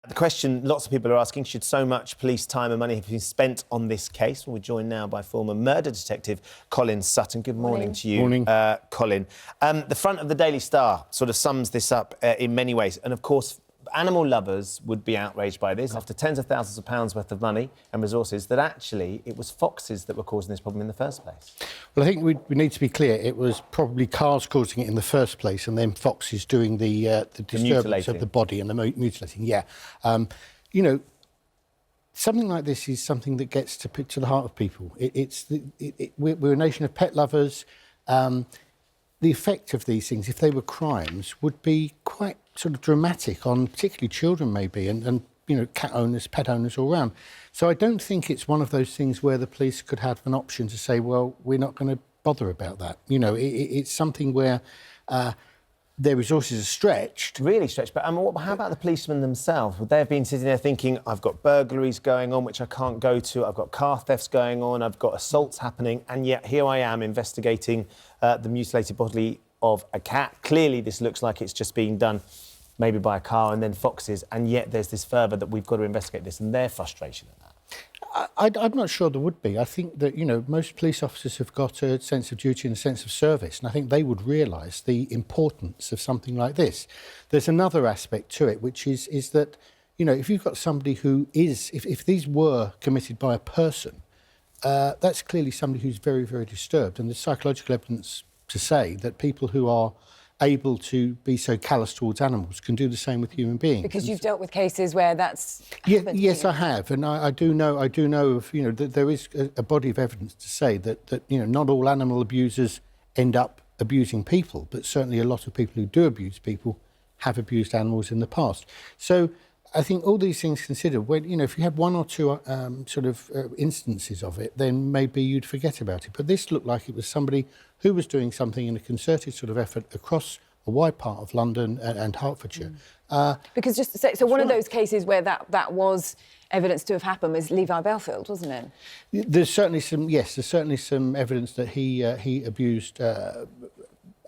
The question lots of people are asking, should so much police time and money have been spent on this case? We're joined now by former murder detective Colin Sutton. Good morning to you, Morning. Colin. The front of the Daily Star sort of sums this up in many ways. And, of course, animal lovers would be outraged by this after tens of thousands of pounds worth of money and resources, that actually it was foxes that were causing this problem in the first place. Well, I think we need to be clear. It was probably cars causing it in the first place, and then foxes doing the disturbance of the body and the mutilating. Yeah, you know, something like this is something that gets to the heart of people. We're a nation of pet lovers. The effect of these things, if they were crimes, would be quite sort of dramatic on particularly children, maybe, and you know, cat owners, pet owners all round. So I don't think it's one of those things where the police could have an option to say, well, we're not going to bother about that. You know, it's something where their resources are stretched. Really stretched. But how about the policemen themselves? Would they have been sitting there thinking, I've got burglaries going on, which I can't go to, I've got car thefts going on, I've got assaults happening, and yet here I am investigating the mutilated body of a cat. Clearly, this looks like it's just being done maybe by a car and then foxes, and yet there's this further that we've got to investigate this, and their frustration at that. I'm not sure there would be. I think that, you know, most police officers have got a sense of duty and a sense of service, and I think they would realise the importance of something like this. There's another aspect to it, which is that, you know, if you've got somebody who is, if these were committed by a person, that's clearly somebody who's very, very disturbed, and there's psychological evidence to say that people who are able to be so callous towards animals can do the same with human beings. Because you've dealt with cases where that's happened. Yes, I have, and I do know of, you know, that there is a body of evidence to say that you know, not all animal abusers end up abusing people, but certainly a lot of people who do abuse people have abused animals in the past. So I think all these things considered, when, you know, if you had one or two instances of it, then maybe you'd forget about it. But this looked like it was somebody who was doing something in a concerted sort of effort across a wide part of London and Hertfordshire. Because just to say, so one of those cases where that was evidence to have happened was Levi Bellfield, wasn't it? There's certainly some evidence that he abused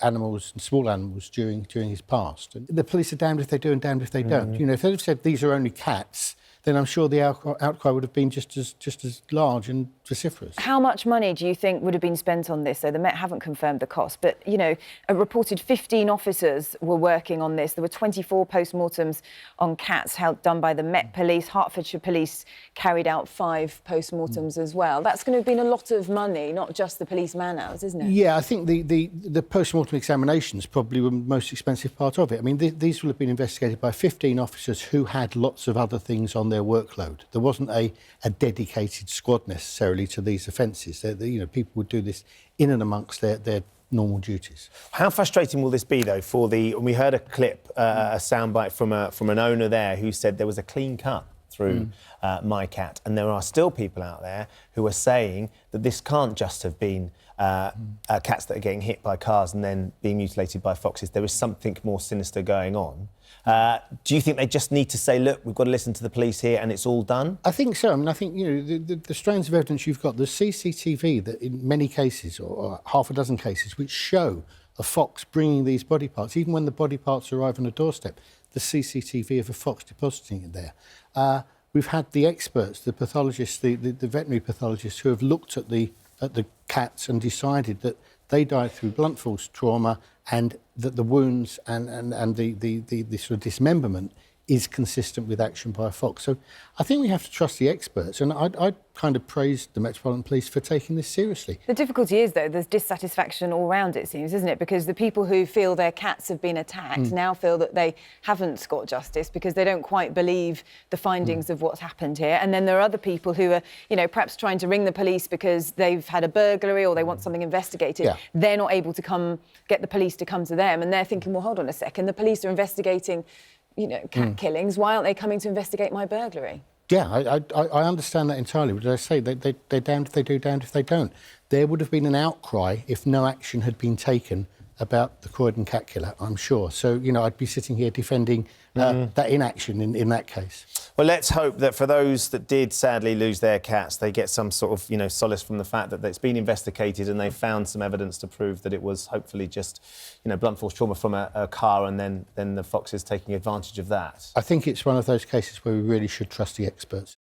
animals and small animals during his past. And the police are damned if they do and damned if they don't. You know, if they'd have said these are only cats, then I'm sure the outcry would have been just as large and vociferous. How much money do you think would have been spent on this? So the Met haven't confirmed the cost, but, you know, a reported 15 officers were working on this. There were 24 post-mortems on cats done by the Met Police. Hertfordshire Police carried out 5 post-mortems as well. That's going to have been a lot of money, not just the police man-hours, isn't it? Yeah, I think the post-mortem examinations probably were the most expensive part of it. I mean, these will have been investigated by 15 officers who had lots of other things on their workload. There wasn't a dedicated squad necessarily to these offences. You know, people would do this in and amongst their normal duties. How frustrating will this be, though, for we heard a clip, a soundbite from an owner there who said there was a clean cut through my cat, and there are still people out there who are saying that this can't just have been cats that are getting hit by cars and then being mutilated by foxes. There is something more sinister going on. Do you think they just need to say, look, we've got to listen to the police here and it's all done? I think so. I mean, I think, you know, the strands of evidence you've got, the CCTV that in many cases, or half a dozen cases, which show a fox bringing these body parts, even when the body parts arrive on a doorstep, the CCTV of a fox depositing it there. We've had the experts, the pathologists, the veterinary pathologists who have looked at the cats and decided that they died through blunt force trauma, and that the wounds and the sort of dismemberment is consistent with action by a fox. So I think we have to trust the experts, and I kind of praised the Metropolitan Police for taking this seriously. The difficulty is, though, there's dissatisfaction all round, it seems, isn't it? Because the people who feel their cats have been attacked now feel that they haven't got justice because they don't quite believe the findings of what's happened here. And then there are other people who are, you know, perhaps trying to ring the police because they've had a burglary or they want something investigated. Yeah. They're not able to get the police to come to them, and they're thinking, well, hold on a second, the police are investigating, you know, cat killings. Why aren't they coming to investigate my burglary? Yeah, I understand that entirely. But as I say, they're damned if they do, damned if they don't. There would have been an outcry if no action had been taken about the Croydon Cat Killer, I'm sure. So, you know, I'd be sitting here defending that inaction in that case. Well, let's hope that for those that did sadly lose their cats, they get some sort of, you know, solace from the fact that it's been investigated and they've found some evidence to prove that it was hopefully just, you know, blunt force trauma from a car, and then the foxes taking advantage of that. I think it's one of those cases where we really should trust the experts.